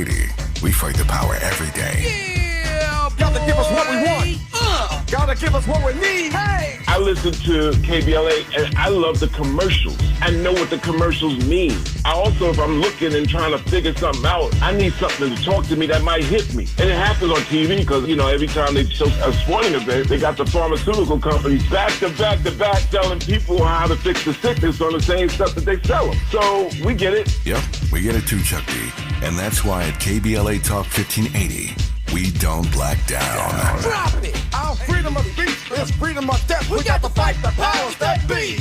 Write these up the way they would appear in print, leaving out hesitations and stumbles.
1580. We fight the power every day. Yeah, gotta give us what we want. Gotta give us what we need. Hey! I listen to KBLA and I love the commercials. I know what the commercials mean. I also, if I'm looking and trying to figure something out, I need something to talk to me that might hit me. And it happens on TV because, you know, every time they show a sporting event, they got the pharmaceutical companies back to back to back telling people how to fix the sickness on the same stuff that they sell them. So we get it. Yep, we get it too, Chuck D. And that's why at KBLA Talk 1580, we don't black down. Drop it! Our freedom of speech is freedom of death. We got to fight the powers that be.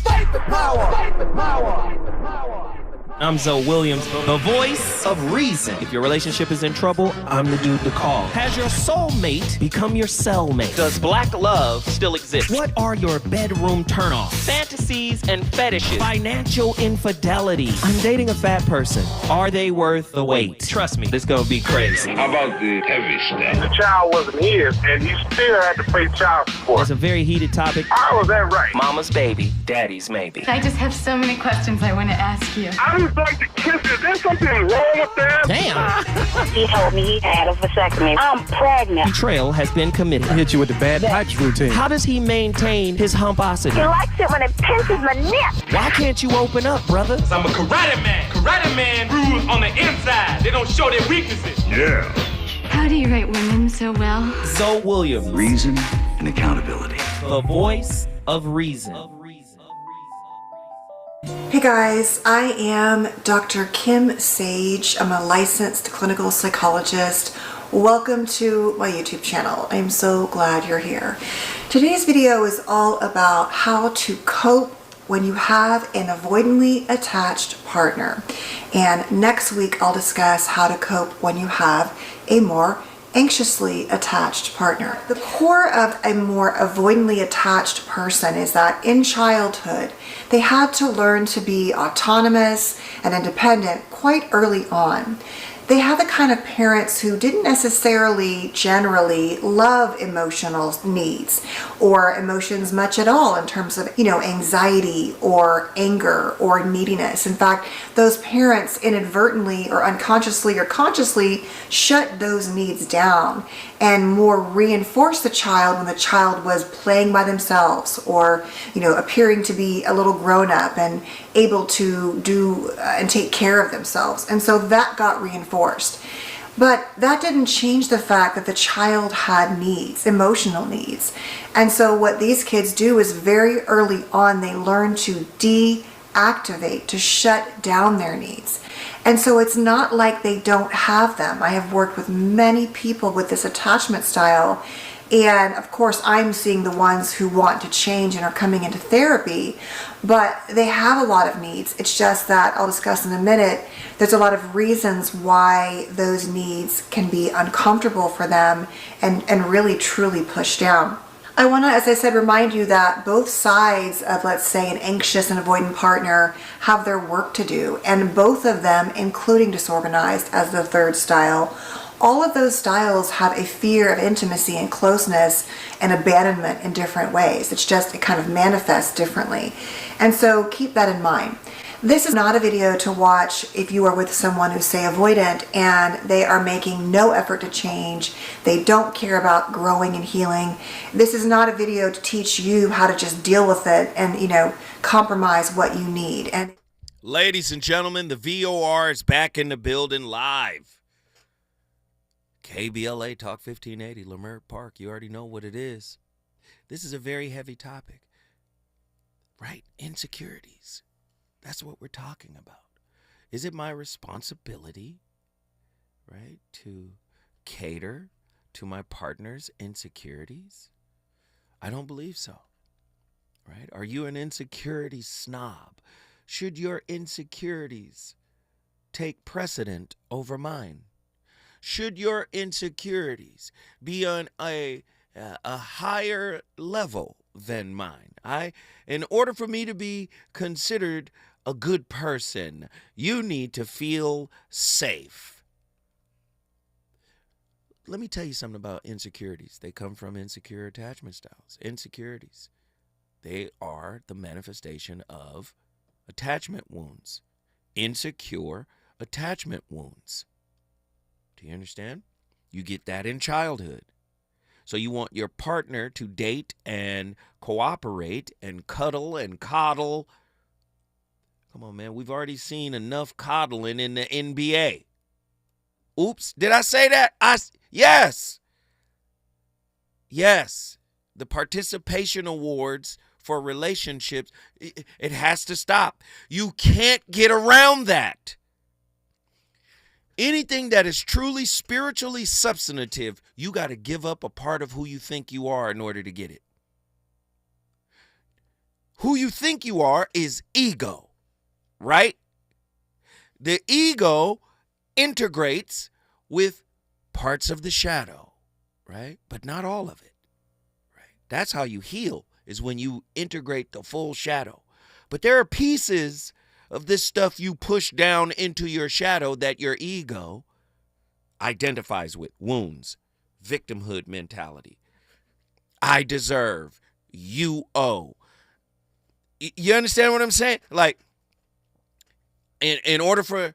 Fight the power! Fight the power! Fight the power! I'm Zoe Williams, the voice of reason. If your relationship is in trouble, I'm the dude to call. Has your soulmate become your cellmate? Does black love still exist? What are your bedroom turnoffs? Fantasies and fetishes. Financial infidelity. I'm dating a fat person. Are they worth the wait? Trust me, this gonna be crazy. How about the heavy stuff? The child wasn't his and he still had to pay child support. It's a very heated topic. How was that right? Mama's baby, daddy's maybe. I just have so many questions I want to ask you. I just like to kiss you. Is there something wrong with that? Damn! He told me he had a vasectomy. I'm pregnant. Betrayal has been committed. Hit you with the bad pipes routine. How does he maintain his humposity? He likes it when it pinches my neck. Why can't you open up, brother? I'm a karate man. Karate man rules on the inside. They don't show their weaknesses. Yeah. How do you write women so well? Zoe Williams, Reason and accountability. the voice of reason. Hey guys, I am Dr. Kim Sage. I'm a licensed clinical psychologist. Welcome to my YouTube channel. I'm so glad you're here. Today's video is all about how to cope when you have an avoidantly attached partner. And next week I'll discuss how to cope when you have a more anxiously attached partner. The core of a more avoidantly attached person is that in childhood, they had to learn to be autonomous and independent quite early on. They had the kind of parents who didn't necessarily generally love emotional needs or emotions much at all in terms of, anxiety or anger or neediness. In fact, those parents inadvertently or unconsciously or consciously shut those needs down and more reinforced the child when the child was playing by themselves or, appearing to be a little grown up and able to do and take care of themselves. And so that got reinforced. But that didn't change the fact that the child had needs, emotional needs. And so what these kids do is very early on, they learn to deactivate, to shut down their needs. And so it's not like they don't have them. I have worked with many people with this attachment style. And of course, I'm seeing the ones who want to change and are coming into therapy, but they have a lot of needs. It's just that I'll discuss in a minute. There's a lot of reasons why those needs can be uncomfortable for them and really truly push down. I want to, as I said, remind you that both sides of, let's say, an anxious and avoidant partner have their work to do. And both of them, including disorganized as the third style, all of those styles have a fear of intimacy and closeness and abandonment in different ways. It's just, it kind of manifests differently. And so keep that in mind. This is not a video to watch if you are with someone who's, say, avoidant and they are making no effort to change. They don't care about growing and healing. This is not a video to teach you how to just deal with it and, compromise what you need. And ladies and gentlemen, the VOR is back in the building live. KBLA Talk 1580, Lemert Park. You already know what it is. This is a very heavy topic, right? Insecurities. That's what we're talking about. Is it my responsibility, right, to cater to my partner's insecurities? I don't believe so, right? Are you an insecurity snob? Should your insecurities take precedent over mine? Should your insecurities be on a higher level than mine? In order for me to be considered a good person, you need to feel safe. Let me tell you something about insecurities. They come from insecure attachment styles. Insecurities, they are the manifestation of attachment wounds. Insecure attachment wounds. Do you understand? You get that in childhood. So you want your partner to date and cooperate and cuddle and coddle. Come on, man. We've already seen enough coddling in the NBA. Oops. Did I say that? Yes. Yes. The participation awards for relationships, it has to stop. You can't get around that. Anything that is truly spiritually substantive, you got to give up a part of who you think you are in order to get it. Who you think you are is ego, right? The ego integrates with parts of the shadow, right? But not all of it, right? That's how you heal, is when you integrate the full shadow. But there are pieces of this stuff you push down into your shadow that your ego identifies with. Wounds, victimhood mentality. I deserve, you owe. You understand what I'm saying? Like, in order for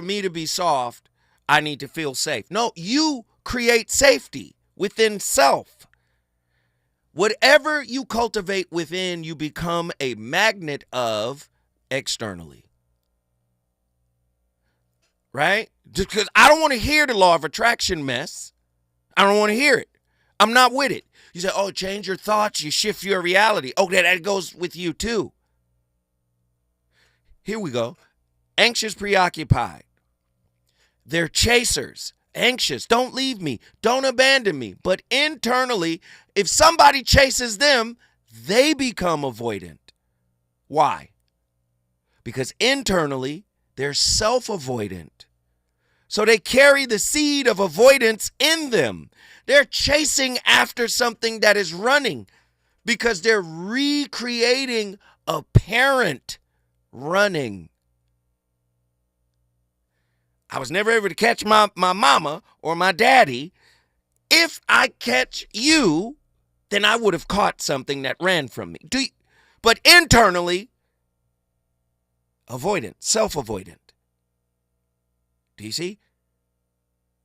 me to be soft, I need to feel safe. No, you create safety within self. Whatever you cultivate within, you become a magnet of externally. Right? Because I don't want to hear the law of attraction mess. I don't want to hear it. I'm not with it. You say, oh, change your thoughts, you shift your reality. Oh, that goes with you too. Here we go. Anxious, preoccupied. They're chasers. Anxious. Don't leave me. Don't abandon me. But internally, if somebody chases them, they become avoidant. Why? Because internally, they're self-avoidant. So they carry the seed of avoidance in them. They're chasing after something that is running because they're recreating a parent running. I was never able to catch my mama or my daddy. If I catch you, then I would have caught something that ran from me. But internally, avoidant, self-avoidant. Do you see?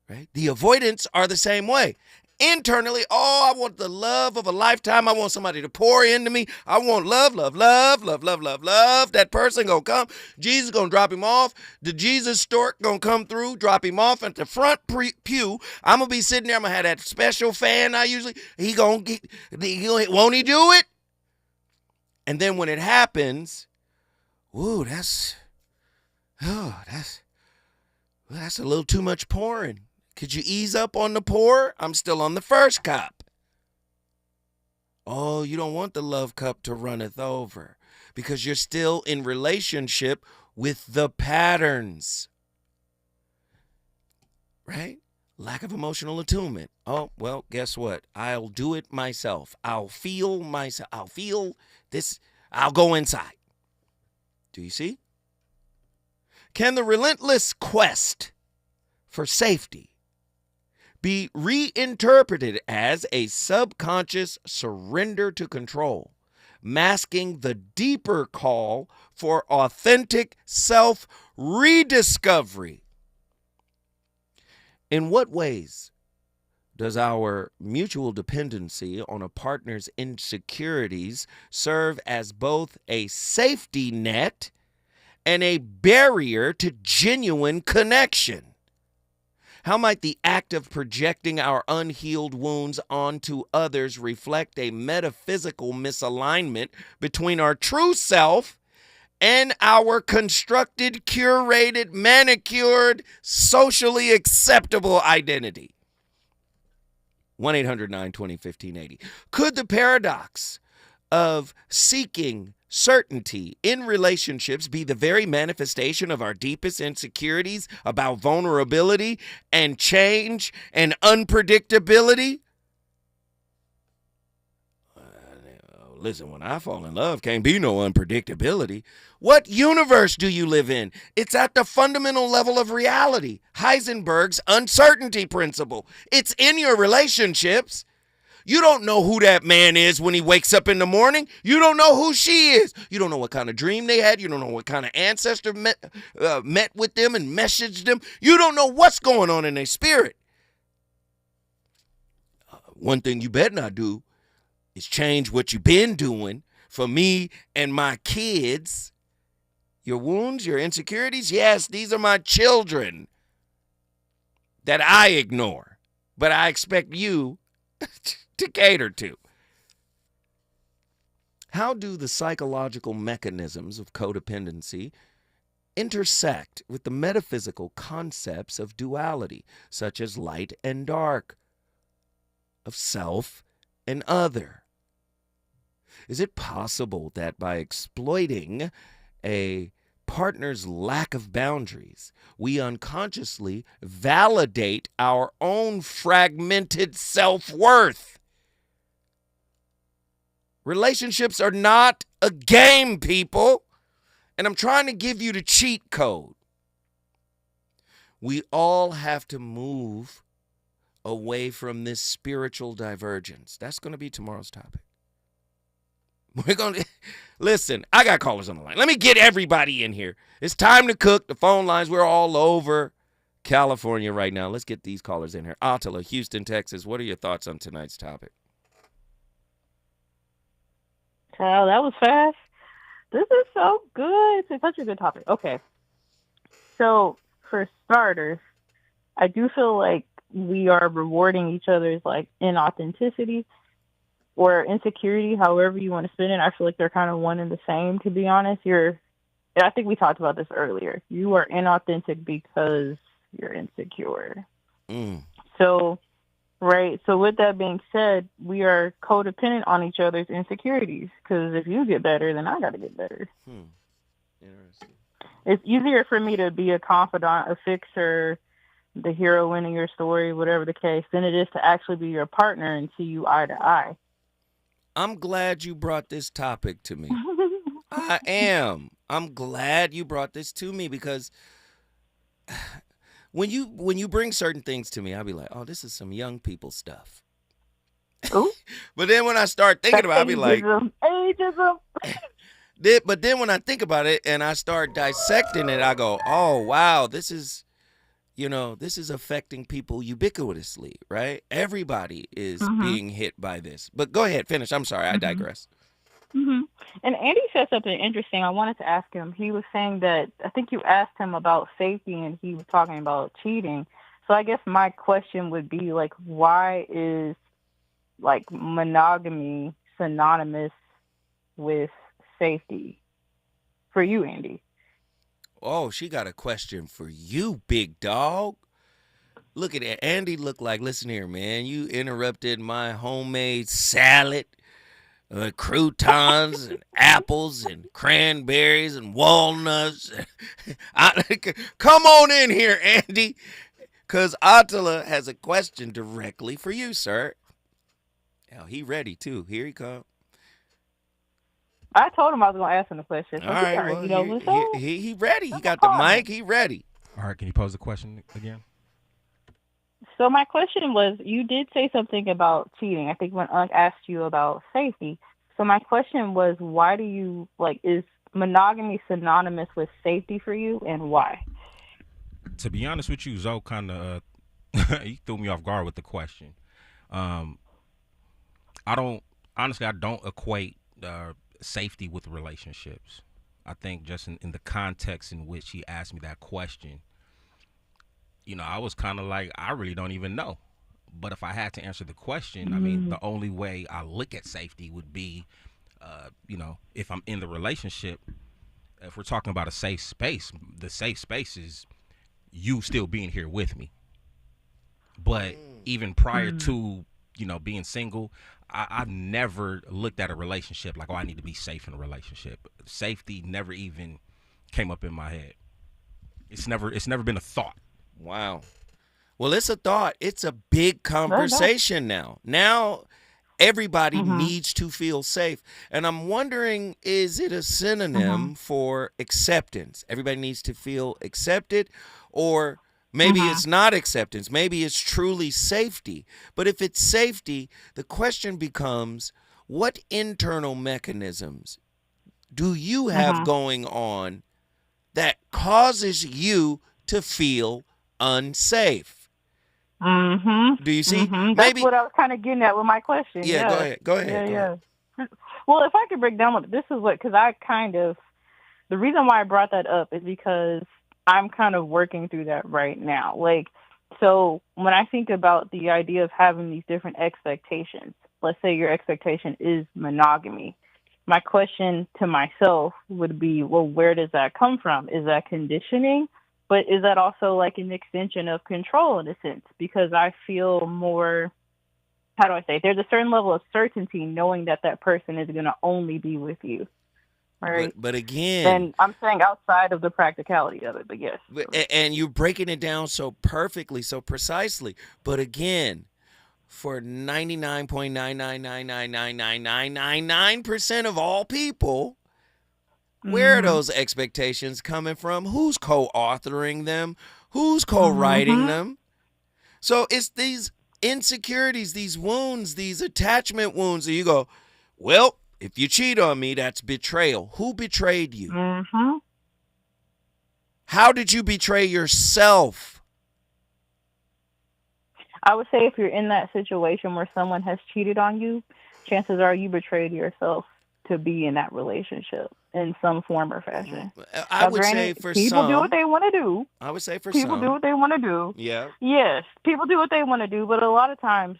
Right? The avoidants are the same way. Internally, oh, I want the love of a lifetime. I want somebody to pour into me. I want love, love, love, love, love, love, love. That person gonna come. Jesus gonna drop him off. The Jesus stork gonna come through, drop him off at the front pew. I'm gonna be sitting there. I'm gonna have that special fan I usually. Won't he do it? And then when it happens, ooh, that's a little too much pouring. Could you ease up on the pour? I'm still on the first cup. Oh, you don't want the love cup to runneth over because you're still in relationship with the patterns. Right? Lack of emotional attunement. Oh, well, guess what? I'll do it myself. I'll feel myself. I'll feel this. I'll go inside. Do you see? Can the relentless quest for safety be reinterpreted as a subconscious surrender to control, masking the deeper call for authentic self-rediscovery? In what ways does our mutual dependency on a partner's insecurities serve as both a safety net and a barrier to genuine connection? How might the act of projecting our unhealed wounds onto others reflect a metaphysical misalignment between our true self and our constructed, curated, manicured, socially acceptable identity? 1-800-920-1580. Could the paradox of seeking certainty in relationships be the very manifestation of our deepest insecurities about vulnerability and change and unpredictability? Listen, when I fall in love, can't be no unpredictability. What universe do you live in? It's at the fundamental level of reality. Heisenberg's uncertainty principle. It's in your relationships. You don't know who that man is when he wakes up in the morning. You don't know who she is. You don't know what kind of dream they had. You don't know what kind of ancestor met with them and messaged them. You don't know what's going on in their spirit. One thing you better not do is change what you've been doing for me and my kids. Your wounds, your insecurities, yes, these are my children that I ignore, but I expect you to cater to. How do the psychological mechanisms of codependency intersect with the metaphysical concepts of duality, such as light and dark, of self and other? Is it possible that by exploiting a partner's lack of boundaries, we unconsciously validate our own fragmented self-worth? Relationships are not a game, people. And I'm trying to give you the cheat code. We all have to move away from this spiritual divergence. That's going to be tomorrow's topic. We're going to listen. I got callers on the line. Let me get everybody in here. It's time to cook. The phone lines, we're all over California right now. Let's get these callers in here. Attila, Houston, Texas. What are your thoughts on tonight's topic? Child, that was fast. This is so good. It's such a good topic. Okay. So, for starters, I do feel like we are rewarding each other's, like, inauthenticity or insecurity, however you want to spin it. I feel like they're kind of one and the same, to be honest. I think we talked about this earlier. You are inauthentic because you're insecure. So, right. So with that being said, we are codependent on each other's insecurities, because if you get better, then I got to get better. Interesting. It's easier for me to be a confidant, a fixer, the heroine of your story, whatever the case, than it is to actually be your partner and see you eye to eye. I'm glad you brought this topic to me. I am. I'm glad you brought this to me, because when you bring certain things to me, I'll be like, oh, this is some young people stuff. But then when I start thinking about it, I'll be like, ageism. But then when I think about it and I start dissecting it, I go, oh, wow, this is affecting people ubiquitously, right? Everybody is being hit by this. But go ahead, finish. I'm sorry, I digress. And Andy said something interesting. I wanted to ask him. He was saying that, I think you asked him about safety, and he was talking about cheating. So I guess my question would be, like, why is, like, monogamy synonymous with safety for you, Andy? Oh, she got a question for you, big dog. Look at that. Andy looked like, listen here, man, you interrupted my homemade salad, croutons and apples and cranberries and walnuts. Come on in here, Andy, because Attila has a question directly for you, sir. Oh, he ready, too. Here he comes. I told him I was going to ask him the question. So all right, well, he ready. He got the mic. He ready. All right, can you pose the question again? So my question was, you did say something about cheating, I think, when Unc asked you about safety. So my question was, why do you, like, is monogamy synonymous with safety for you, and why? To be honest with you, Zoe kind of, you threw me off guard with the question. I don't equate safety with relationships. I think just in the context in which he asked me that question, I was kind of like, I really don't even know. But if I had to answer the question, I mean, the only way I look at safety would be, if I'm in the relationship, if we're talking about a safe space, the safe space is you still being here with me. But even prior to, being single, I've never looked at a relationship like, oh, I need to be safe in a relationship. Safety never even came up in my head. It's never been a thought. Wow. Well, it's a thought. It's a big conversation now. Now everybody needs to feel safe. And I'm wondering, is it a synonym for acceptance? Everybody needs to feel accepted, or Maybe it's not acceptance. Maybe it's truly safety. But if it's safety, the question becomes, what internal mechanisms do you have going on that causes you to feel unsafe? Do you see? That's what I was kind of getting at with my question. Yeah, go ahead. Yeah. Well, if I could break down what this is, because the reason why I brought that up is because I'm kind of working through that right now. Like, so when I think about the idea of having these different expectations, let's say your expectation is monogamy. My question to myself would be, well, where does that come from? Is that conditioning? But is that also like an extension of control in a sense? Because I feel more, how do I say, there's a certain level of certainty knowing that that person is going to only be with you. Right. But again, and I'm saying outside of the practicality of it, but yes. And you're breaking it down so perfectly, so precisely. But again, for 99.9999999% of all people, where are those expectations coming from? Who's co-authoring them? Who's co-writing them? So it's these insecurities, these wounds, these attachment wounds that you go, well, if you cheat on me, that's betrayal. Who betrayed you? How did you betray yourself? I would say if you're in that situation where someone has cheated on you, chances are you betrayed yourself to be in that relationship in some form or fashion. I would say for some. People do what they want to do. I would say for some. People do what they want to do. Yeah. Yes, people do what they want to do, but a lot of times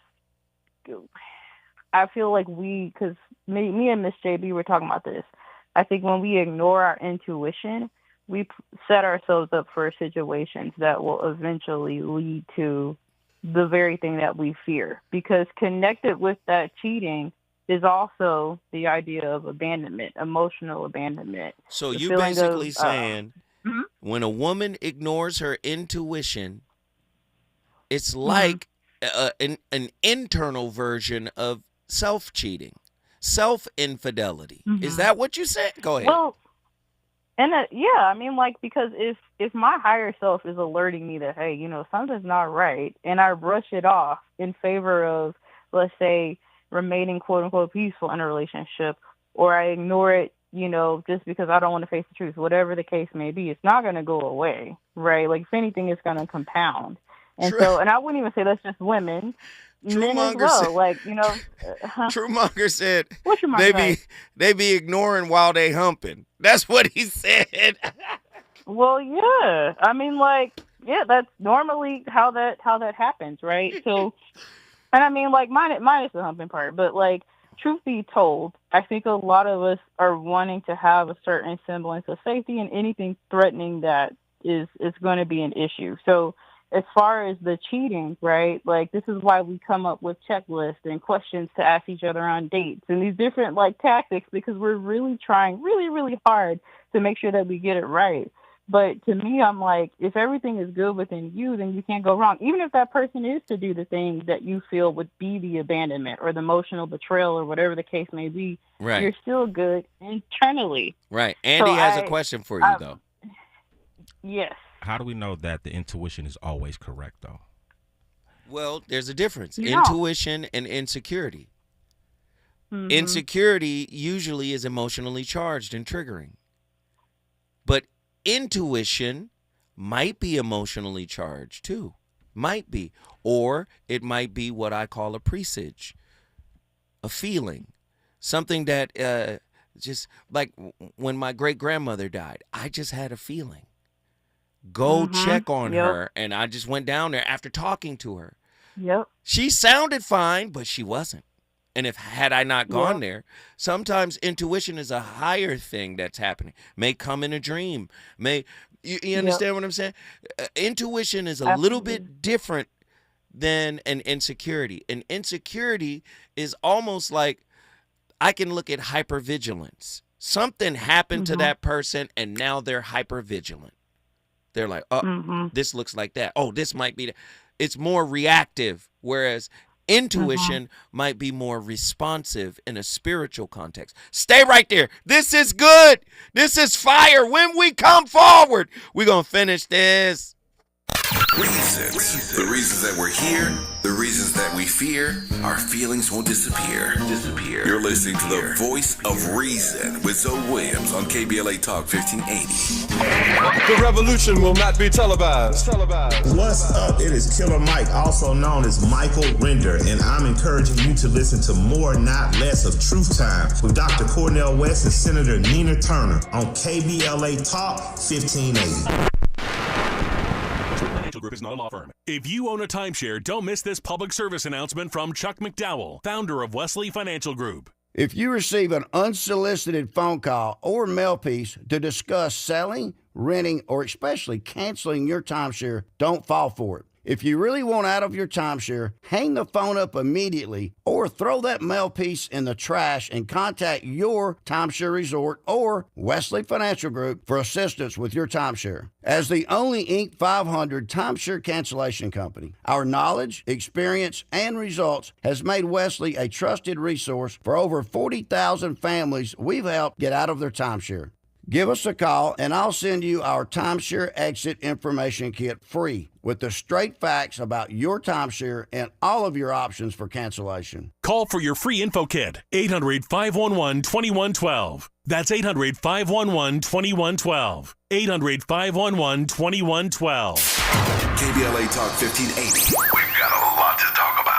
I feel like because me and Miss JB were talking about this. I think when we ignore our intuition, we set ourselves up for situations that will eventually lead to the very thing that we fear. Because connected with that cheating is also the idea of abandonment, emotional abandonment. So you're basically saying when a woman ignores her intuition, it's like an internal version of self-cheating. Self-infidelity. Is that what you said? Go ahead. Well, and I mean, like, because if my higher self is alerting me that, hey, something's not right, and I brush it off in favor of, let's say, remaining quote unquote peaceful in a relationship, or I ignore it, just because I don't want to face the truth, whatever the case may be, it's not going to go away, right? Like, if anything, it's going to compound. And so, and I wouldn't even say that's just women. Men as well, like, Truemonger said they be ignoring while they humping. That's what he said. Well, yeah. I mean, like, yeah, that's normally how that happens, right? So, and I mean, like, minus the humping part, but like, truth be told, I think a lot of us are wanting to have a certain semblance of safety, and anything threatening that is going to be an issue. So, as far as the cheating, right, like, this is why we come up with checklists and questions to ask each other on dates and these different, like, tactics, because we're really trying really, really hard to make sure that we get it right. But to me, I'm like, if everything is good within you, then you can't go wrong. Even if that person is to do the thing that you feel would be the abandonment or the emotional betrayal or whatever the case may be, right, you're still good internally. Right. Andy has a question for you, though. Yes. How do we know that the intuition is always correct, though? Well, there's a difference. Intuition and insecurity. Insecurity usually is emotionally charged and triggering. But intuition might be emotionally charged, too. Might be. Or it might be what I call a presage, a feeling. Something that just like when my great-grandmother died, I just had a feeling. Go check on her, and I just went down there after talking to her. Yep. She sounded fine, but she wasn't. And had I not gone there, sometimes intuition is a higher thing that's happening. May come in a dream. You understand what I'm saying? Intuition is a little bit different than an insecurity. An insecurity is almost like I can look at hypervigilance. Something happened to that person, and now they're hypervigilant. They're like, oh, this looks like that. Oh, this might be that. It's more reactive, whereas intuition might be more responsive in a spiritual context. Stay right there. This is good. This is fire. When we come forward, we're going to finish this. Reasons. The reasons that we're here, the reasons that we fear, our feelings won't disappear. You're listening to the voice of reason with Zoe Williams on KBLA Talk 1580. The revolution will not be televised. What's up? It is Killer Mike, also known as Michael Render, and I'm encouraging you to listen to more, not less, of Truth Time with Dr. Cornel West and Senator Nina Turner on KBLA Talk 1580. Group is not a law firm. If you own a timeshare, don't miss this public service announcement from Chuck McDowell, founder of Wesley Financial Group. If you receive an unsolicited phone call or mail piece to discuss selling, renting, or especially canceling your timeshare, don't fall for it. If you really want out of your timeshare, hang the phone up immediately or throw that mail piece in the trash and contact your timeshare resort or Wesley Financial Group for assistance with your timeshare. As the only Inc. 500 timeshare cancellation company, our knowledge, experience, and results has made Wesley a trusted resource for over 40,000 families we've helped get out of their timeshare. Give us a call and I'll send you our timeshare exit information kit free with the straight facts about your timeshare and all of your options for cancellation. Call for your free info kit, 800-511-2112. That's 800-511-2112. 800-511-2112. KBLA Talk 1580. We've got a lot to talk about.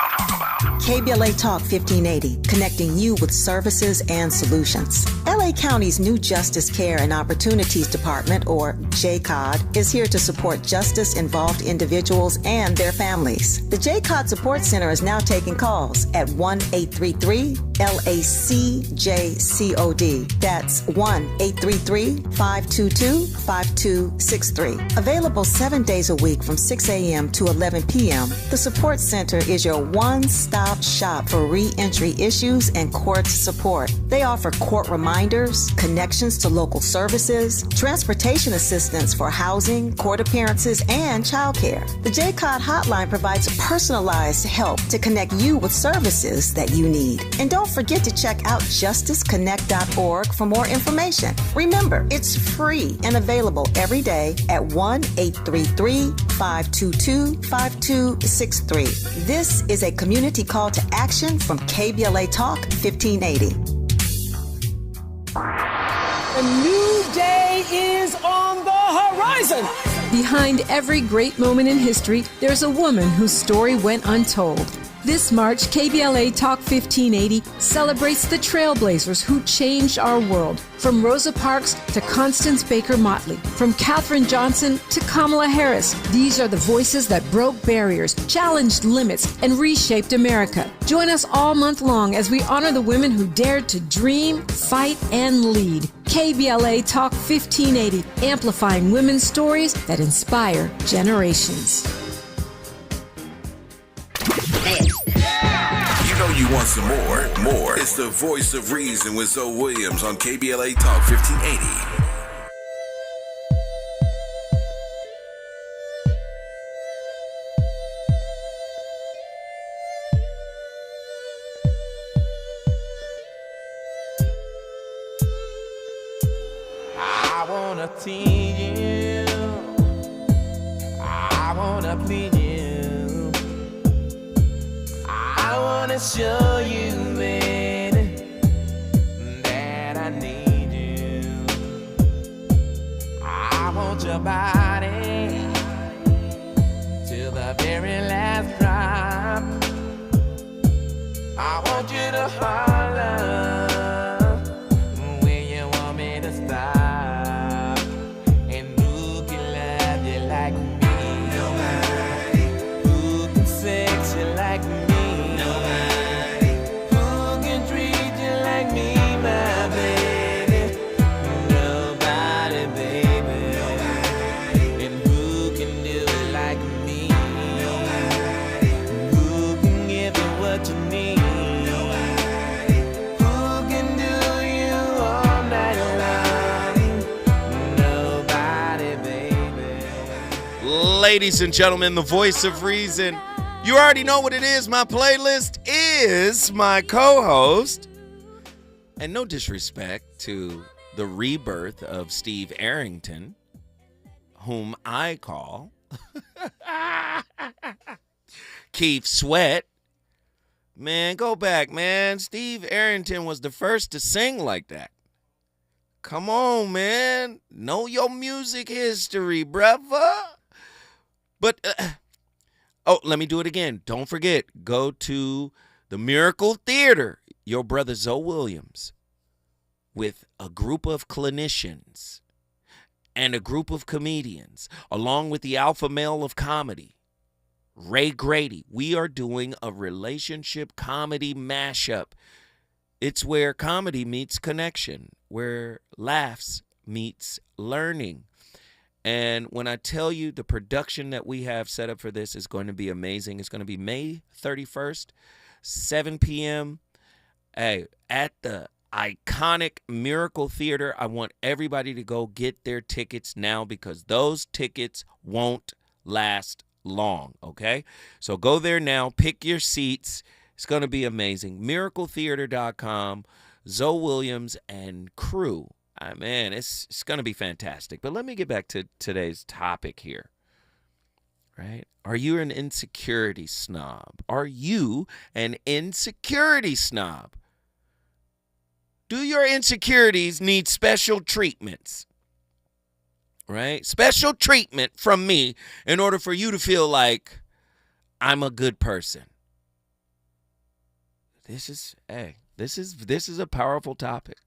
KBLA Talk 1580, connecting you with services and solutions. LA County's new Justice Care and Opportunities Department, or JCOD, is here to support justice-involved individuals and their families. The JCOD Support Center is now taking calls at 1-833-LACJCOD. That's 1-833-522-5263. Available 7 days a week from 6 a.m. to 11 p.m., the Support Center is your one-stop shop for re-entry issues and court support. They offer court reminders, connections to local services, transportation assistance for housing, court appearances, and childcare. The JCOD hotline provides personalized help to connect you with services that you need. And don't forget to check out justiceconnect.org for more information. Remember, it's free and available every day at 1-833-522-5263. This is a community call to action from KBLA Talk 1580. A new day is on the horizon. Behind every great moment in history, there's a woman whose story went untold. This March, KBLA Talk 1580 celebrates the trailblazers who changed our world. From Rosa Parks to Constance Baker Motley, from Katherine Johnson to Kamala Harris. These are the voices that broke barriers, challenged limits, and reshaped America. Join us all month long as we honor the women who dared to dream, fight, and lead. KBLA Talk 1580, amplifying women's stories that inspire generations. You know you want some more. It's the voice of reason with Zoe Williams on KBLA Talk 1580. I wanna tease you. I wanna please you. I wanna show you, baby, that I need you. I want your body till the very last drop. I want you to holler when you want me to stop. And who can love you like me? Nobody. Who can sex you like me? Ladies and gentlemen, the voice of reason. You already know what it is. My playlist is my co-host. And no disrespect to the rebirth of Steve Arrington, whom I call Keith Sweat. Man, go back, man. Steve Arrington was the first to sing like that. Come on, man. Know your music history, brother. But, let me do it again. Don't forget, go to the Miracle Theater. Your brother Zoe Williams with a group of clinicians and a group of comedians, along with the alpha male of comedy, Ray Grady. We are doing a relationship comedy mashup. It's where comedy meets connection, where laughs meets learning. And when I tell you the production that we have set up for this is going to be amazing. It's going to be May 31st, 7 p.m. At the iconic Miracle Theater. I want everybody to go get their tickets now because those tickets won't last long, okay? So go there now, pick your seats. It's going to be amazing. MiracleTheater.com, Zoe Williams and crew. Man, it's going to be fantastic. But let me get back to today's topic here, right? Are you an insecurity snob? Are you an insecurity snob? Do your insecurities need special treatments? Right? Special treatment from me in order for you to feel like I'm a good person. This is a powerful topic.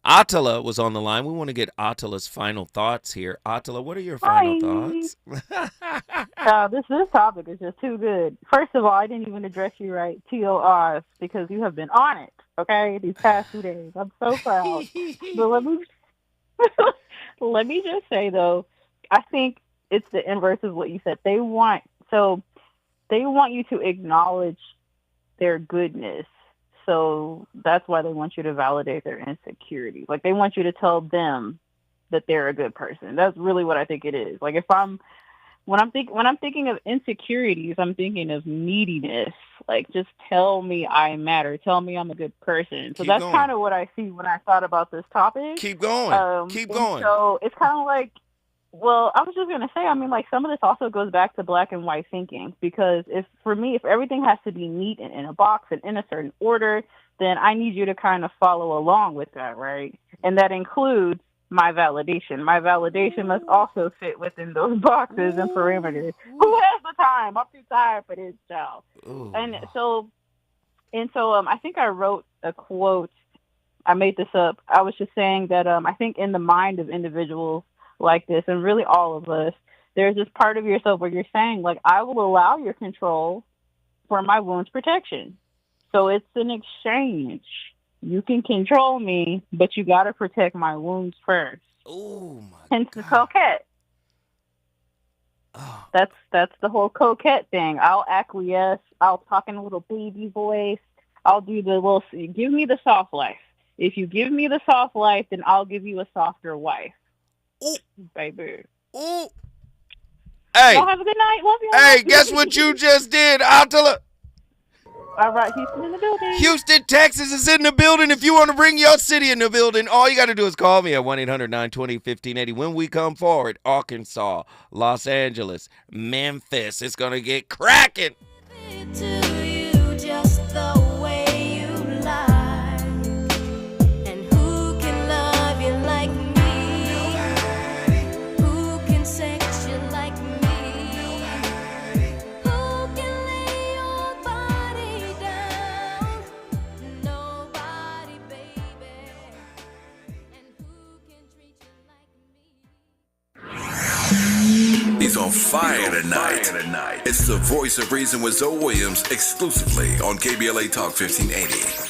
Attila was on the line. We want to get Attila's final thoughts here. Attila, what are your final thoughts? This topic is just too good. First of all, I didn't even address you right, TORs, because you have been on it, okay, these past 2 days. I'm so proud. But let me just say, though, I think it's the inverse of what you said. They want you to acknowledge their goodness. So that's why they want you to validate their insecurities. Like, they want you to tell them that they're a good person. That's really what I think it is. Like, when I'm thinking of insecurities, I'm thinking of neediness. Like, just tell me I matter. Tell me I'm a good person. So that's kind of what I see when I thought about this topic. Keep going. Keep going. So it's kind of like, well, I was just going to say, I mean, like, some of this also goes back to black and white thinking, because if everything has to be neat and in a box and in a certain order, then I need you to kind of follow along with that, right? And that includes my validation. My validation must also fit within those boxes and parameters. Who has the time? I'm too tired for this, child. And so I think I wrote a quote. I made this up. I was just saying that I think in the mind of individuals like this, and really all of us, there's this part of yourself where you're saying, like, I will allow your control for my wound's protection. So it's an exchange. You can control me, but you got to protect my wounds first. Oh my Hence the coquette. Oh. That's the whole coquette thing. I'll acquiesce. I'll talk in a little baby voice. I'll do the little, give me the soft life. If you give me the soft life, then I'll give you a softer wife. Ooh. Baby. Ooh. Hey. Y'all have a good night. Love you. Hey, guess what you just did, Attila? All right, Houston in the building. Houston, Texas is in the building. If you want to bring your city in the building, all you got to do is call me at 1-800-920-1580. When we come forward, Arkansas, Los Angeles, Memphis, it's going to get cracking. He's on fire tonight. It's the Voice of Reason with Zoe Williams, exclusively on KBLA Talk 1580.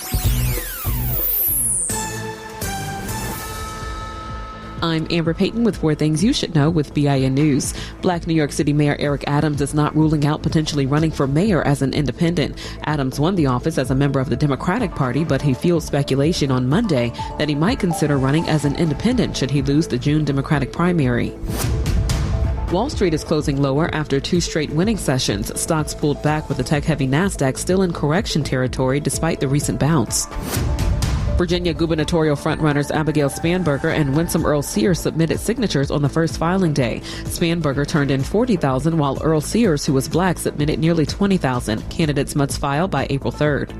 I'm Amber Payton with 4 Things You Should Know with BIN News. Black New York City Mayor Eric Adams is not ruling out potentially running for mayor as an independent. Adams won the office as a member of the Democratic Party, but he fueled speculation on Monday that he might consider running as an independent should he lose the June Democratic primary. Wall Street is closing lower after 2 straight winning sessions. Stocks pulled back with the tech-heavy NASDAQ still in correction territory despite the recent bounce. Virginia gubernatorial frontrunners Abigail Spanberger and Winsome Earl Sears submitted signatures on the first filing day. Spanberger turned in 40,000, while Earl Sears, who was black, submitted nearly 20,000. Candidates must file by April 3rd.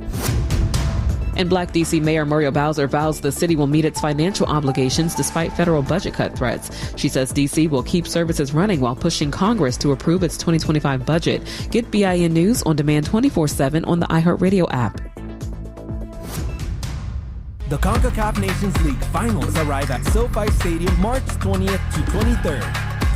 And Black D.C. Mayor Muriel Bowser vows the city will meet its financial obligations despite federal budget cut threats. She says D.C. will keep services running while pushing Congress to approve its 2025 budget. Get BIN News on demand 24/7 on the iHeartRadio app. The CONCACAF Nations League finals arrive at SoFi Stadium March 20th to 23rd.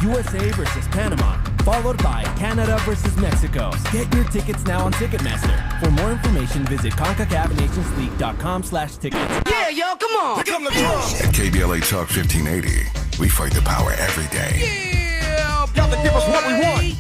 USA versus Panama, followed by Canada versus Mexico. Get your tickets now on Ticketmaster. For more information, visit CONCACAFNationsLeague.com/tickets. Yeah, yo, come on. Here come the drums. At KBLA Talk 1580, we fight the power every day. Yeah, gotta give us what we want.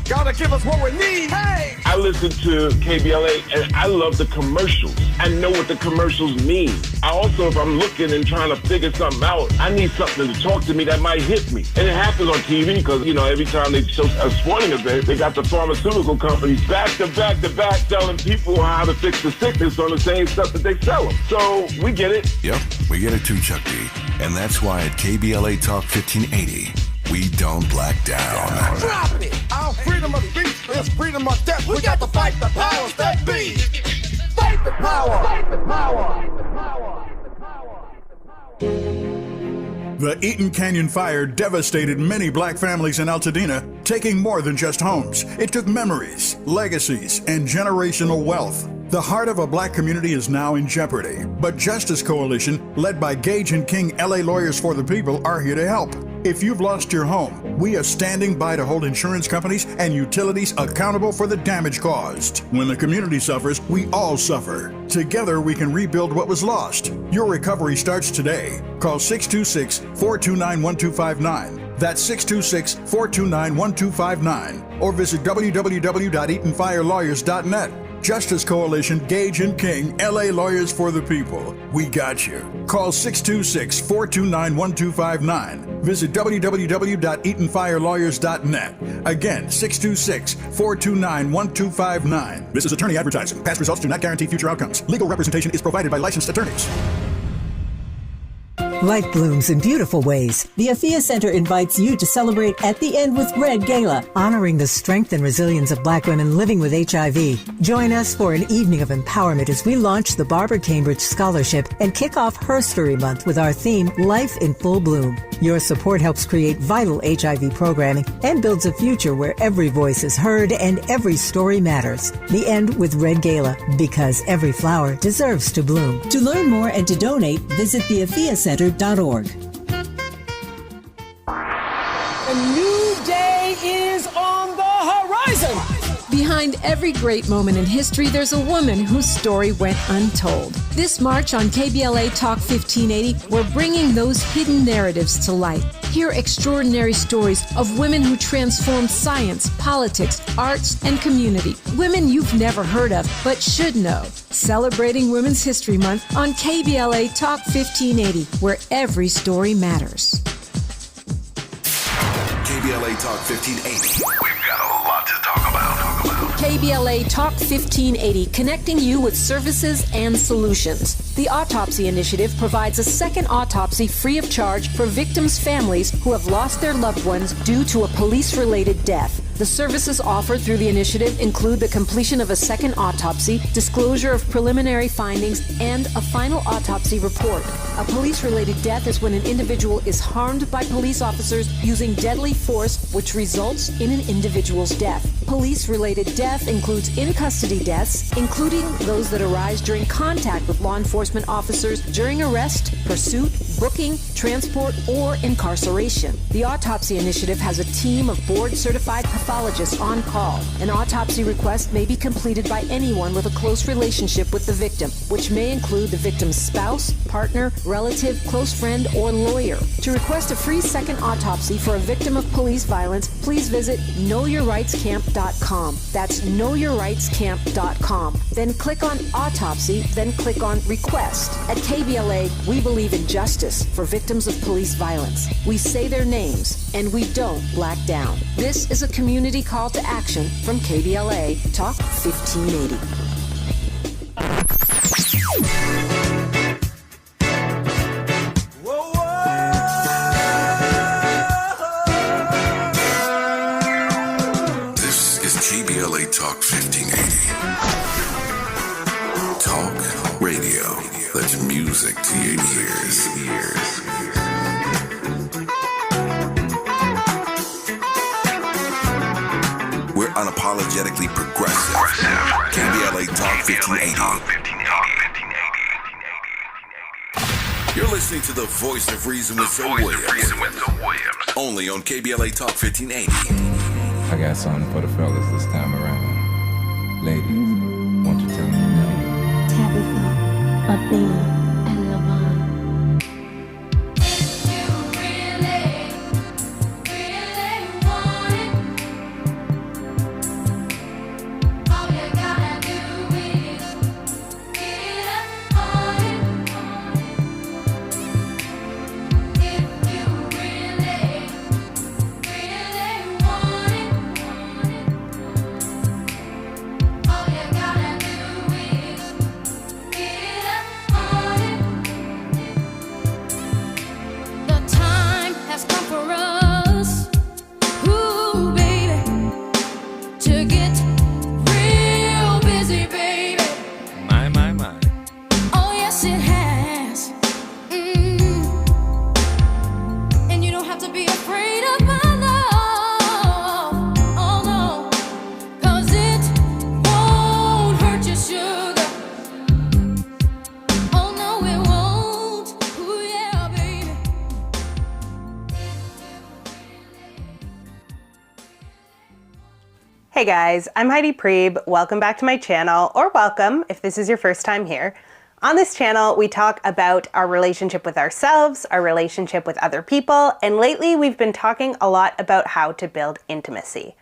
Gotta give us what we need. Hey. I listen to KBLA and I love the commercials. I know what the commercials mean. I also, if I'm looking and trying to figure something out, I need something to talk to me that might hit me. And it happens on TV because, you know, every time they show a sporting event, they got the pharmaceutical companies back to back to back telling people how to fix the sickness on the same stuff that they sell them. So we get it. Yep, we get it too, Chuck D. And that's why at KBLA Talk 1580, we don't black down. Drop it! Our freedom of speech is freedom of death. We got to fight the powers that be. Fight the power! Fight the power! The Eaton Canyon fire devastated many black families in Altadena, taking more than just homes. It took memories, legacies, and generational wealth. The heart of a black community is now in jeopardy, but Justice Coalition, led by Gage and King LA Lawyers for the People, are here to help. If you've lost your home, we are standing by to hold insurance companies and utilities accountable for the damage caused. When the community suffers, we all suffer. Together, we can rebuild what was lost. Your recovery starts today. Call 626-429-1259. That's 626-429-1259. Or visit www.eatonfirelawyers.net. Justice Coalition, Gage and King, LA Lawyers for the People. We got you. Call 626-429-1259. Visit www.eatonfirelawyers.net. Again, 626-429-1259. This is attorney advertising. Past results do not guarantee future outcomes. Legal representation is provided by licensed attorneys. Life blooms in beautiful ways. The Afia Center invites you to celebrate At the End with Red Gala, honoring the strength and resilience of black women living with HIV. Join us for an evening of empowerment as we launch the Barbara Cambridge Scholarship and kick off Herstory Month with our theme, Life in Full Bloom. Your support helps create vital HIV programming and builds a future where every voice is heard and every story matters. The End with Red Gala, because every flower deserves to bloom. To learn more and to donate, visit theafiacenter.org. A new day is on the horizon. Behind every great moment in history, there's a woman whose story went untold. This March on KBLA Talk 1580, we're bringing those hidden narratives to light. Hear extraordinary stories of women who transformed science, politics, arts, and community. Women you've never heard of, but should know. Celebrating Women's History Month on KBLA Talk 1580, where every story matters. KBLA Talk 1580. We've got a lot to talk about. KBLA Talk 1580, connecting you with services and solutions. The Autopsy Initiative provides a second autopsy free of charge for victims' families who have lost their loved ones due to a police-related death. The services offered through the initiative include the completion of a second autopsy, disclosure of preliminary findings, and a final autopsy report. A police-related death is when an individual is harmed by police officers using deadly force, which results in an individual's death. Police-related death includes in-custody deaths, including those that arise during contact with law enforcement officers during arrest, pursuit, booking, transport, or incarceration. The Autopsy Initiative has a team of board-certified pathologists on call. An autopsy request may be completed by anyone with a close relationship with the victim, which may include the victim's spouse, partner, relative, close friend, or lawyer. To request a free second autopsy for a victim of police violence, please visit knowyourrightscamp.com. That's knowyourrightscamp.com. Then click on Autopsy, then click on Request. At KBLA, we believe in justice for victims of police violence. We say their names, and we don't black down. This is a community call to action from KBLA Talk 1580. KBLA Talk 1580. Talk radio. That's music to your ears. We're unapologetically progressive. KBLA Talk 1580. You're listening to the voice of reason with Zoe Williams. Only on KBLA Talk 1580. I got something for the fellas this time around. Ladies, won't you tell me your name? Tabitha, Athena, and Lavon. Hey guys, I'm Heidi Priebe. Welcome back to my channel, or welcome if this is your first time here. On this channel, we talk about our relationship with ourselves, our relationship with other people, and lately we've been talking a lot about how to build intimacy.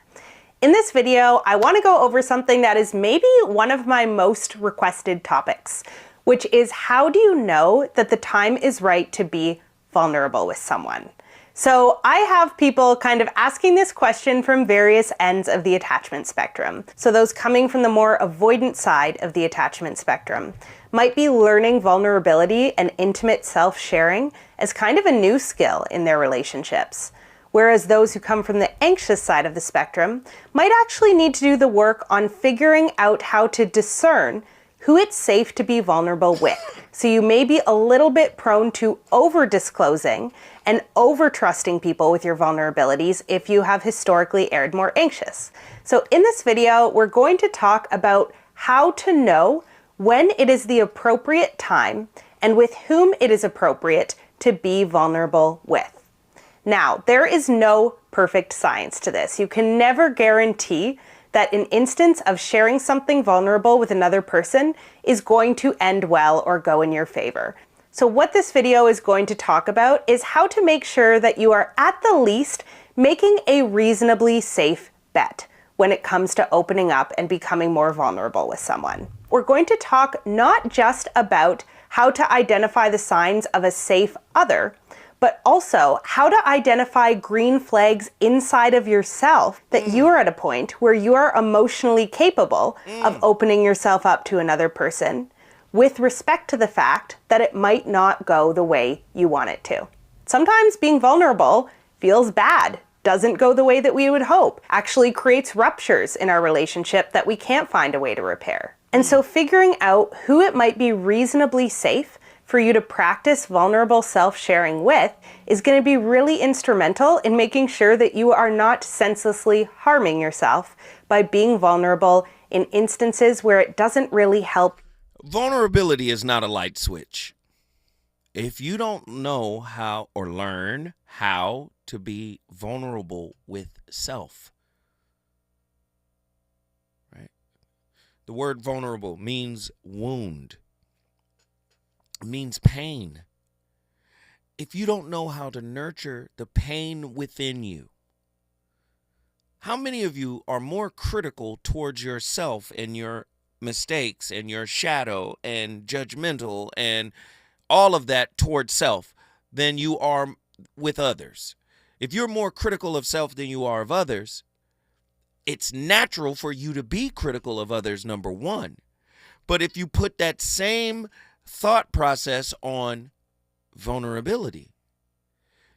In this video, I want to go over something that is maybe one of my most requested topics, which is how do you know that the time is right to be vulnerable with someone? So I have people kind of asking this question from various ends of the attachment spectrum. So those coming from the more avoidant side of the attachment spectrum might be learning vulnerability and intimate self-sharing as kind of a new skill in their relationships. Whereas those who come from the anxious side of the spectrum might actually need to do the work on figuring out how to discern who it's safe to be vulnerable with. So you may be a little bit prone to over-disclosing and over-trusting people with your vulnerabilities if you have historically erred more anxious. So in this video, we're going to talk about how to know when it is the appropriate time and with whom it is appropriate to be vulnerable with. Now, there is no perfect science to this. You can never guarantee that an instance of sharing something vulnerable with another person is going to end well or go in your favor. So what this video is going to talk about is how to make sure that you are at the least making a reasonably safe bet when it comes to opening up and becoming more vulnerable with someone. We're going to talk not just about how to identify the signs of a safe other, but also how to identify green flags inside of yourself that you are at a point where you are emotionally capable of opening yourself up to another person with respect to the fact that it might not go the way you want it to. Sometimes being vulnerable feels bad, doesn't go the way that we would hope, actually creates ruptures in our relationship that we can't find a way to repair. And so figuring out who it might be reasonably safe for you to practice vulnerable self-sharing with is going to be really instrumental in making sure that you are not senselessly harming yourself by being vulnerable in instances where it doesn't really help. Vulnerability is not a light switch. If you don't know how or learn how to be vulnerable with self, right? The word vulnerable means wound. Means pain. If you don't know how to nurture the pain within you, how many of you are more critical towards yourself and your mistakes and your shadow and judgmental and all of that towards self than you are with others? If you're more critical of self than you are of others, it's natural for you to be critical of others, number one. But if you put that same thought process on vulnerability,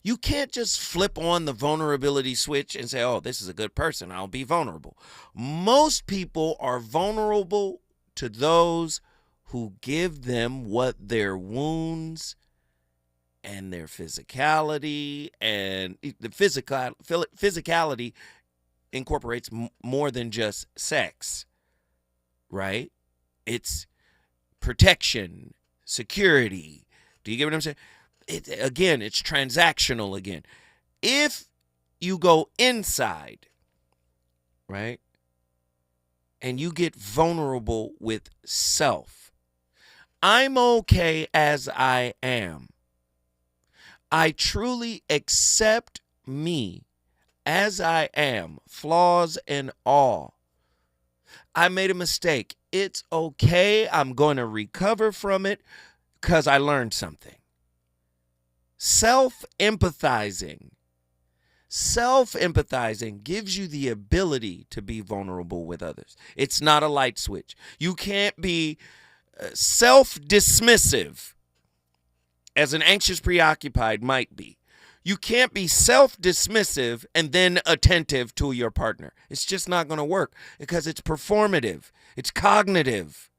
You can't just flip on the vulnerability switch and say, oh, this is a good person, I'll be vulnerable. Most people are vulnerable to those who give them what their wounds and their physicality, and the physicality incorporates more than just sex, right? It's protection, security. Do you get what I'm saying? Again, it's transactional again. If you go inside, right, and you get vulnerable with self, I'm okay as I am. I truly accept me as I am, flaws and all. I made a mistake. It's okay. I'm going to recover from it because I learned something. Self-empathizing gives you the ability to be vulnerable with others. It's not a light switch. You can't be self-dismissive, as an anxious preoccupied might be. You can't be self-dismissive and then attentive to your partner. It's just not going to work because it's performative. It's cognitive.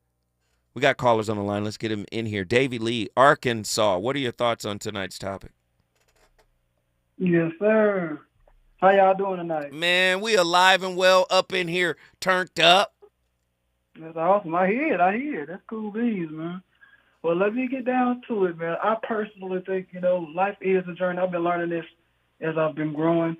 We got callers on the line. Let's get him in here. Davey Lee, Arkansas. What are your thoughts on tonight's topic? Yes, sir. How y'all doing tonight? Man, we alive and well up in here, turned up. That's awesome. I hear it. That's cool beans, man. Well, let me get down to it, man. I personally think, life is a journey. I've been learning this as I've been growing.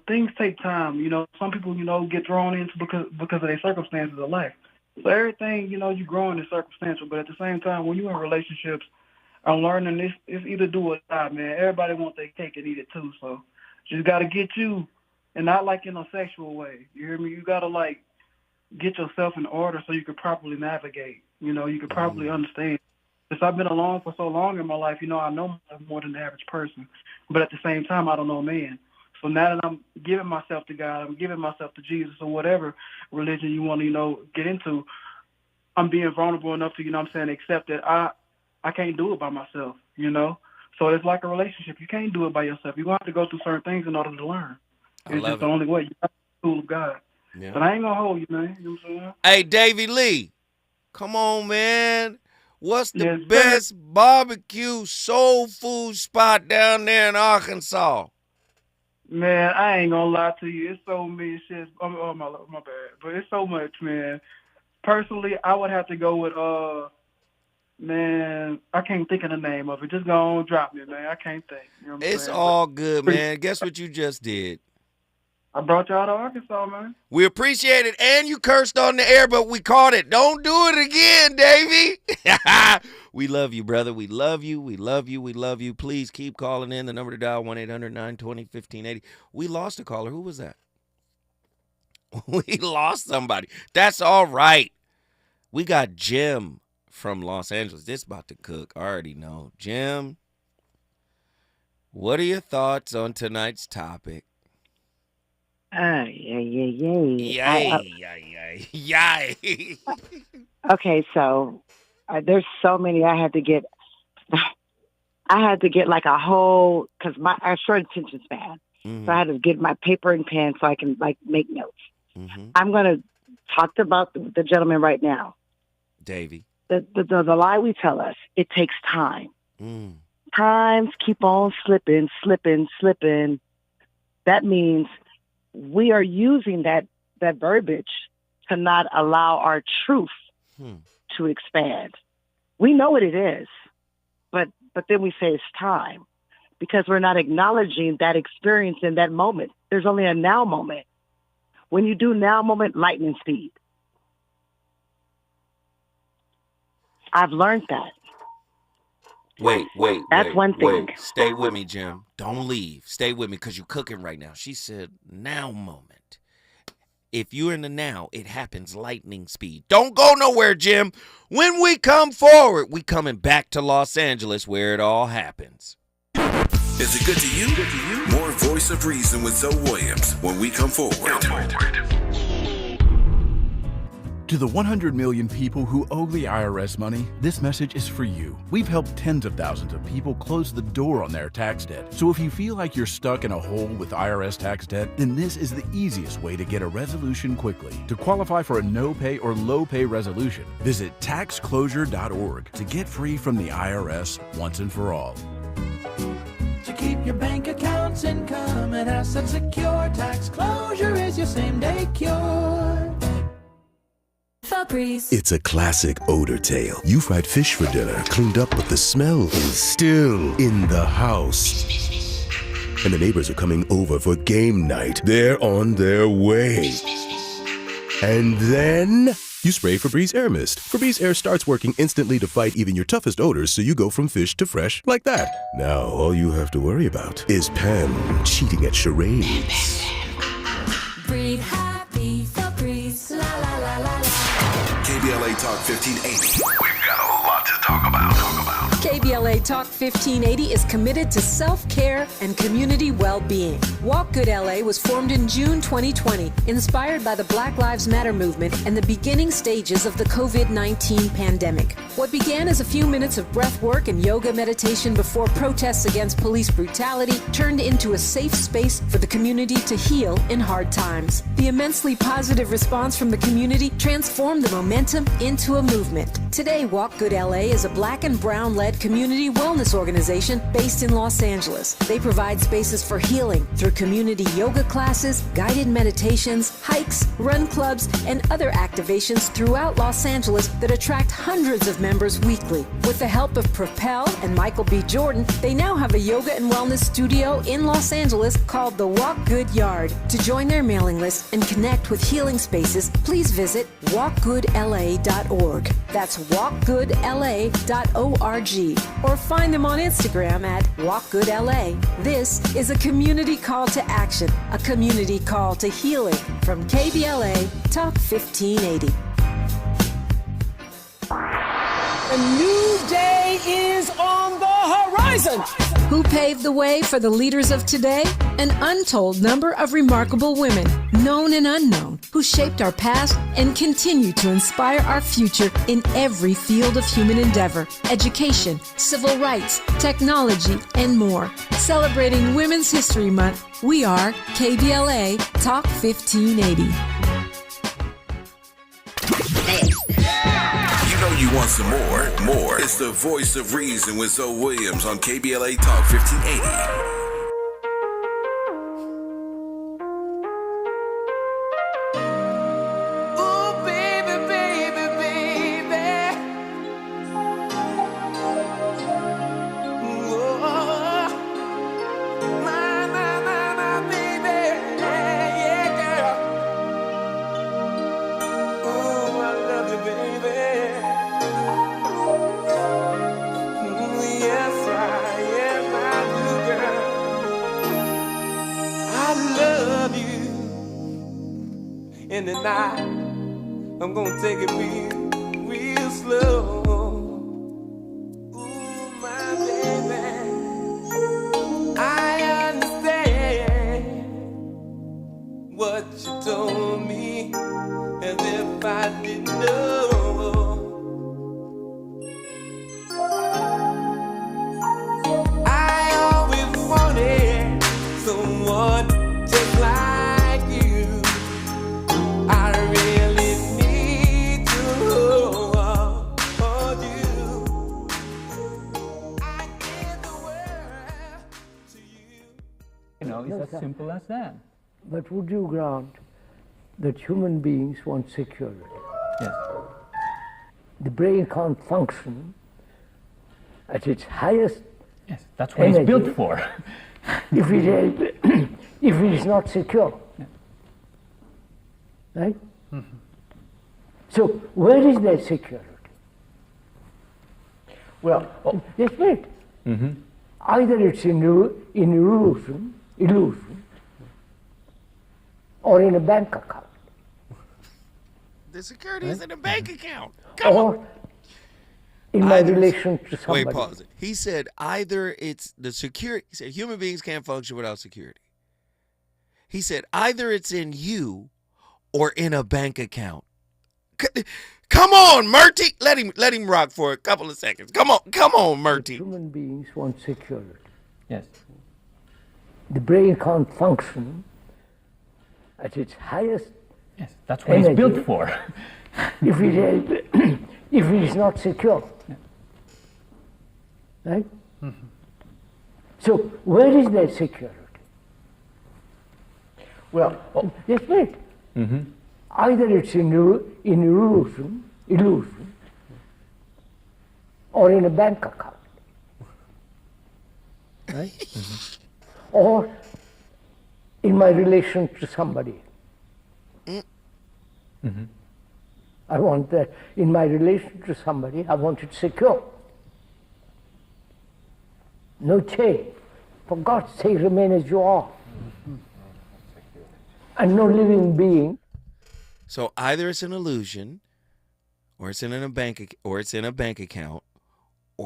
Things take time. Some people, get thrown into because of their circumstances of life. So everything, you growing is circumstantial. But at the same time, when you're in relationships, I'm learning this. It's either do or die, man. Everybody wants their cake and eat it too. So just got to get you, and not like in a sexual way. You hear me? You got to, get yourself in order so you can properly navigate. You can properly understand. Since I've been alone for so long in my life, I know myself more than the average person. But at the same time, I don't know man. So now that I'm giving myself to God, I'm giving myself to Jesus or whatever religion you want to, get into, I'm being vulnerable enough to, accept that I can't do it by myself, So it's like a relationship. You can't do it by yourself. You're going to have to go through certain things in order to learn. It's just the only way. You have the tool of God. Yeah. But I ain't going to hold you, man. You know what I'm saying? Hey, Davey Lee, come on, man. What's the best barbecue soul food spot down there in Arkansas? Man, I ain't gonna lie to you. It's so many shit. Oh, my bad. But it's so much, man. Personally, I would have to go with, man, I can't think of the name of it. Just go on, drop me, man. I can't think. You know what I'm it's saying? All good, man. Guess what you just did? I brought y'all to Arkansas, man. We appreciate it. And you cursed on the air, but we caught it. Don't do it again, Davey. We love you, brother. We love you. We love you. We love you. Please keep calling in. The number to dial, 1-800-920-1580. We lost a caller. Who was that? We lost somebody. That's all right. We got Jim from Los Angeles. This about to cook. I already know. Jim, what are your thoughts on tonight's topic? Yay. Okay, so there's so many I had to get like a whole, because I have short attention span. Mm-hmm. So I had to get my paper and pen so I can make notes. Mm-hmm. I'm going to talk about the gentleman right now. Davey. The lie we tell us, it takes time. Times keep on slipping. That means we are using that verbiage to not allow our truth to expand. We know what it is, but then we say it's time because we're not acknowledging that experience in that moment. There's only a now moment. When you do now moment, lightning speed. I've learned that. Wait. That's one thing. Wait. Stay with me, Jim. Don't leave. Stay with me because you're cooking right now. She said now moment. If you're in the now, it happens lightning speed. Don't go nowhere, Jim. When we come forward, we coming back to Los Angeles where it all happens. Is it good to you? More Voice of Reason with Zoe Williams when we come forward. To the 100 million people who owe the IRS money, this message is for you. We've helped tens of thousands of people close the door on their tax debt. So if you feel like you're stuck in a hole with IRS tax debt, then this is the easiest way to get a resolution quickly. To qualify for a no-pay or low-pay resolution, visit taxclosure.org to get free from the IRS once and for all. To keep your bank accounts, income, and assets secure, tax closure is your same-day cure. Febreze. It's a classic odor tale. You fried fish for dinner, cleaned up, but the smell is still in the house. And the neighbors are coming over for game night. They're on their way. And then you spray Febreze Air Mist. Febreze Air starts working instantly to fight even your toughest odors, so you go from fish to fresh like that. Now all you have to worry about is Pam cheating at charades. Breathe happy, Febreze, la la la la la. KBLA Talk 1580. We've got a lot to talk about. KBLA Talk 1580 is committed to self-care and community well-being. Walk Good LA was formed in June 2020, inspired by the Black Lives Matter movement and the beginning stages of the COVID-19 pandemic. What began as a few minutes of breath work and yoga meditation before protests against police brutality turned into a safe space for the community to heal in hard times. The immensely positive response from the community transformed the momentum into a movement. Today, Walk Good LA is a black and brown-led community wellness organization based in Los Angeles. They provide spaces for healing through community yoga classes, guided meditations, hikes, run clubs, and other activations throughout Los Angeles that attract hundreds of members weekly. With the help of Propel and Michael B. Jordan, they now have a yoga and wellness studio in Los Angeles called the Walk Good Yard. To join their mailing list and connect with healing spaces, please visit walkgoodla.org. That's walkgoodla.org. Or find them on Instagram at walkgoodla. This is a community call to action, a community call to healing from KBLA Talk 1580. A new day is on the horizon. Who paved the way for the leaders of today? An untold number of remarkable women, known and unknown, who shaped our past and continue to inspire our future in every field of human endeavor, education, civil rights, technology, and more. Celebrating Women's History Month, we are KBLA Talk 1580. You want some more. It's the voice of reason with Zoe Williams on KBLA Talk 1580. In the night, I'm gonna take it real slow. Ooh, my baby, I understand what you told me as if I didn't know. I always wanted someone just like you. I really need to hold you. I give the world to you. It's as simple as that. But would you grant that human beings want security? Yes. The brain can't function at its highest. Yes, that's what it's built for. if it is not secure. Yeah. Right? Mm-hmm. So where is that security? Well, just wait. Mm-hmm. Either it's in illusion, or in a bank account. The security is in a bank account. Or in my relation to somebody. Wait, pause it. He said either it's the security. He said human beings can't function without security. He said either it's in you or in a bank account. Come on, Murty. Let him rock for a couple of seconds. Come on, Murty. Human beings want security. Yes. The brain can't function at its highest. Yes, that's what it's built for. if it is not secure. Yeah. Right? Mm-hmm. So where is that security? Well, just wait. Mm-hmm. Either it's in illusion, or in a bank account, right? Mm-hmm. Or in my relation to somebody. Mm-hmm. I want that in my relation to somebody. I want it secure. No change. For God's sake, remain as you are. Mm-hmm. And no living being. So either it's an illusion, or it's in a bank account, or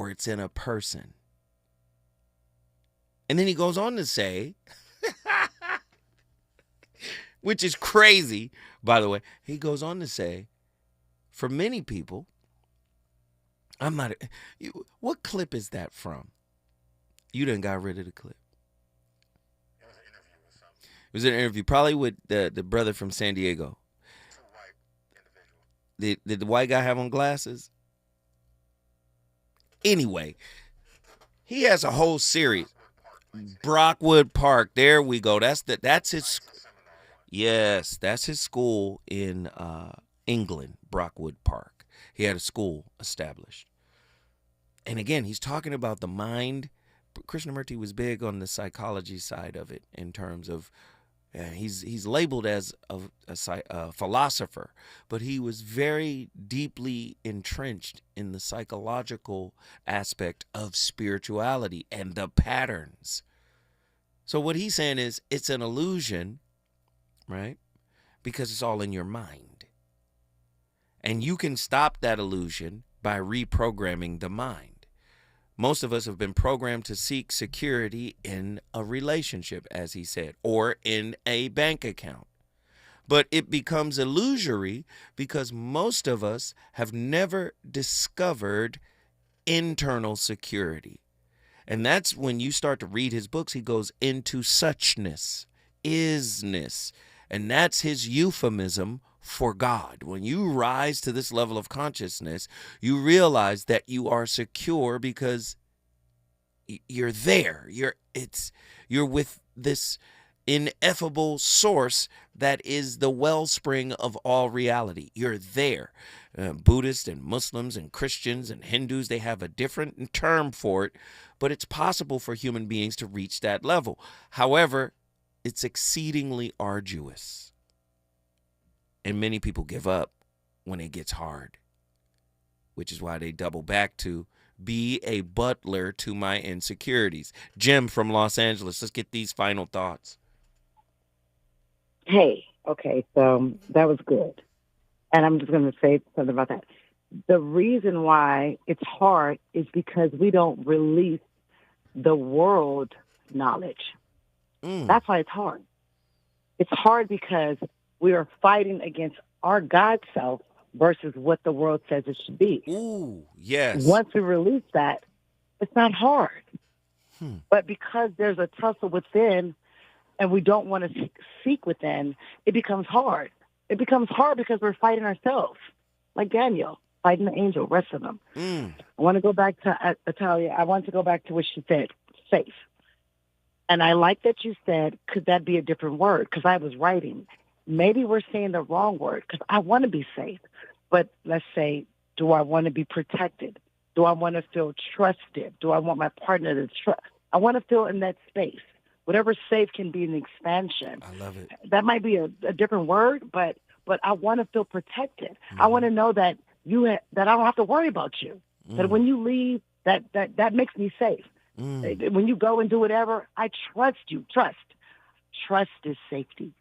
it's in a person. And then he goes on to say, which is crazy, by the way. He goes on to say, for many people, what clip is that from? You done got rid of the clip. It was an interview, probably with the brother from San Diego. Did the white guy have on glasses? Anyway, he has a whole series. Brockwood Park. There we go. That's his. Yes, that's his school in England. Brockwood Park. He had a school established. And again, he's talking about the mind. Krishnamurti was big on the psychology side of it in terms of. He's labeled as a philosopher, but he was very deeply entrenched in the psychological aspect of spirituality and the patterns. So what he's saying is it's an illusion, right? Because it's all in your mind. And you can stop that illusion by reprogramming the mind. Most of us have been programmed to seek security in a relationship, as he said, or in a bank account. But it becomes illusory because most of us have never discovered internal security. And that's when you start to read his books, he goes into suchness, isness. And that's his euphemism for God. When you rise to this level of consciousness, you realize that you are secure because you're there. You're with this ineffable source that is the wellspring of all reality. You're there. Buddhists and Muslims and Christians and Hindus, they have a different term for it, but it's possible for human beings to reach that level. However, it's exceedingly arduous. And many people give up when it gets hard, which is why they double back to be a butler to my insecurities. Jim from Los Angeles, let's get these final thoughts. Hey, okay, so that was good. And I'm just going to say something about that. The reason why it's hard is because we don't release the world knowledge. That's why it's hard. It's hard because we are fighting against our God self versus what the world says it should be. Ooh, yes. Once we release that, it's not hard. But because there's a tussle within and we don't want to seek within, it becomes hard. It becomes hard because we're fighting ourselves. Like Daniel, fighting the angel, wrestling him. I want to go back to Italia. I want to go back to what she said, safe. And I like that you said, could that be a different word? Because I was writing. Maybe we're saying the wrong word because I want to be safe. But let's say, do I want to be protected? Do I want to feel trusted? Do I want my partner to trust? I want to feel in that space. Whatever safe can be an expansion. I love it. That might be a different word, but I want to feel protected. I want to know that that I don't have to worry about you. That when you leave, that makes me safe. When you go and do whatever, I trust you. Trust is safety.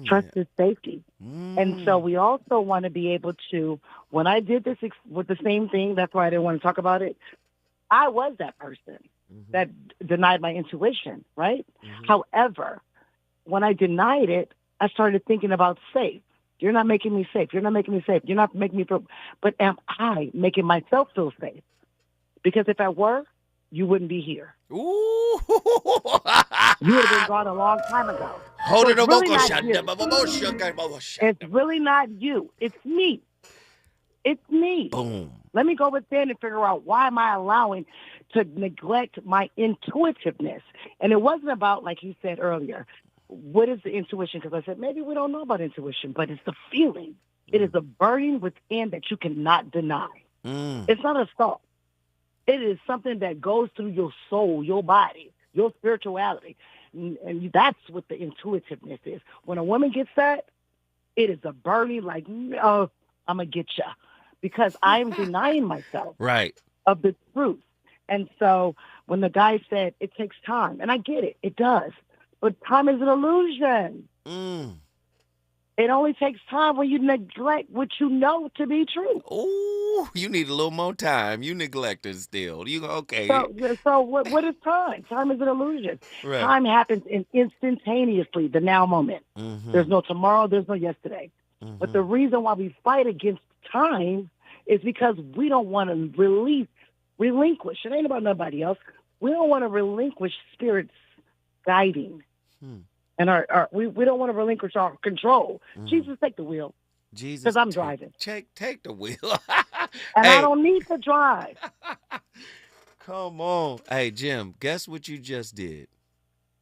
Trust is safety. And so we also want to be able to, when I did this with the same thing, that's why I didn't want to talk about it, I was that person that denied my intuition, right? However, when I denied it, I started thinking about safe. You're not making me safe. You're not making me safe. You're not making me feel. But am I making myself feel safe? Because if I were, you wouldn't be here. Ooh. You would have been gone a long time ago. Hold it, it's really not you. It's It's really not you. It's me. It's me. Boom. Let me go within and figure out why am I allowing to neglect my intuitiveness. And it wasn't about, like you said earlier, what is the intuition? Because I said, maybe we don't know about intuition, but it's the feeling. It is a burning within that you cannot deny. It's not a thought. It is something that goes through your soul, your body, your spirituality. And that's what the intuitiveness is. When a woman gets that, it is a burning like, oh, I'm going to get ya. Because I'm denying myself of the truth. And so when the guy said it takes time, and I get it, it does. But time is an illusion. It only takes time when you neglect what you know to be true. Ooh, you need a little more time. You neglecting still. You okay? So what is time? Time is an illusion. Right. Time happens instantaneously, the now moment. There's no tomorrow. There's no yesterday. But the reason why we fight against time is because we don't want to relinquish. It ain't about nobody else. We don't want to relinquish Spirit's guiding. And we don't want to relinquish our control. Jesus, take the wheel. Jesus, because I'm driving. Take the wheel. And I don't need to drive. Come on. Hey, Jim, guess what you just did?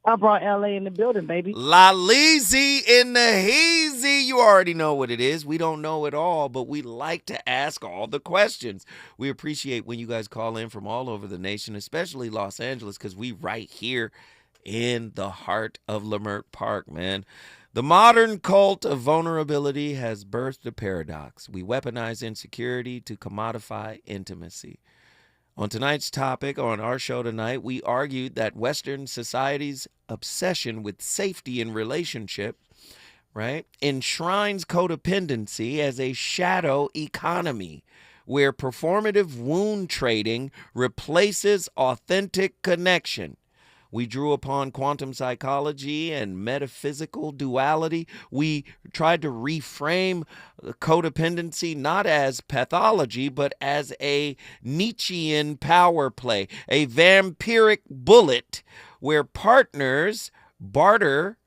I brought LA in the building, baby. La Leezy in the Heezy. You already know what it is. We don't know it all, but we like to ask all the questions. We appreciate when you guys call in from all over the nation, especially Los Angeles, because we right here in the heart of Leimert Park, man. The modern cult of vulnerability has birthed a paradox. We weaponize insecurity to commodify intimacy. On tonight's topic, on our show tonight, we argued that Western society's obsession with safety in relationship, right, enshrines codependency as a shadow economy where performative wound trading replaces authentic connection. We drew upon quantum psychology and metaphysical duality. We tried to reframe codependency not as pathology, but as a Nietzschean power play, a vampiric bullet where partners barter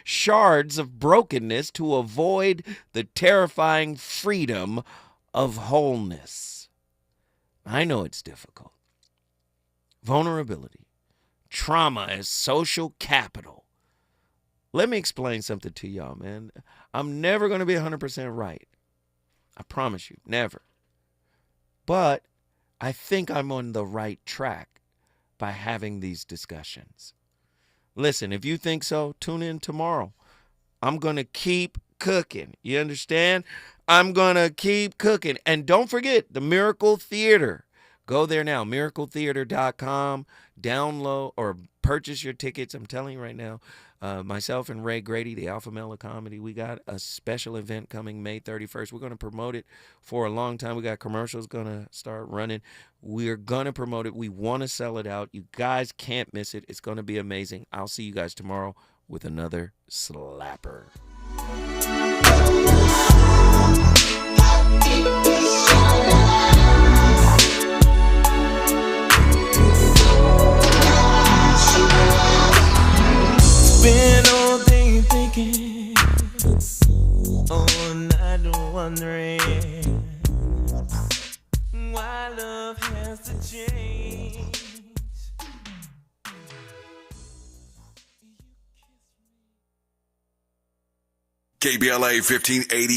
shards of brokenness to avoid the terrifying freedom of wholeness. I know it's difficult. Vulnerability. Trauma as social capital. Let me explain something to y'all, man. I'm never going to be 100% right. I promise you, never. But I think I'm on the right track by having these discussions. Listen, if you think so, tune in tomorrow. I'm going to keep cooking. You understand? I'm going to keep cooking. And don't forget the Miracle Theater. Go there now, miracletheater.com. Download or purchase your tickets. I'm telling you right now, myself and Ray Grady, the Alpha Male of Comedy, we got a special event coming May 31st. We're going to promote it for a long time. We got commercials going to start running. We're going to promote it. We want to sell it out. You guys can't miss it. It's going to be amazing. I'll see you guys tomorrow with another slapper. Been all day thinking, all night wondering why love has to change. KBLA 1580.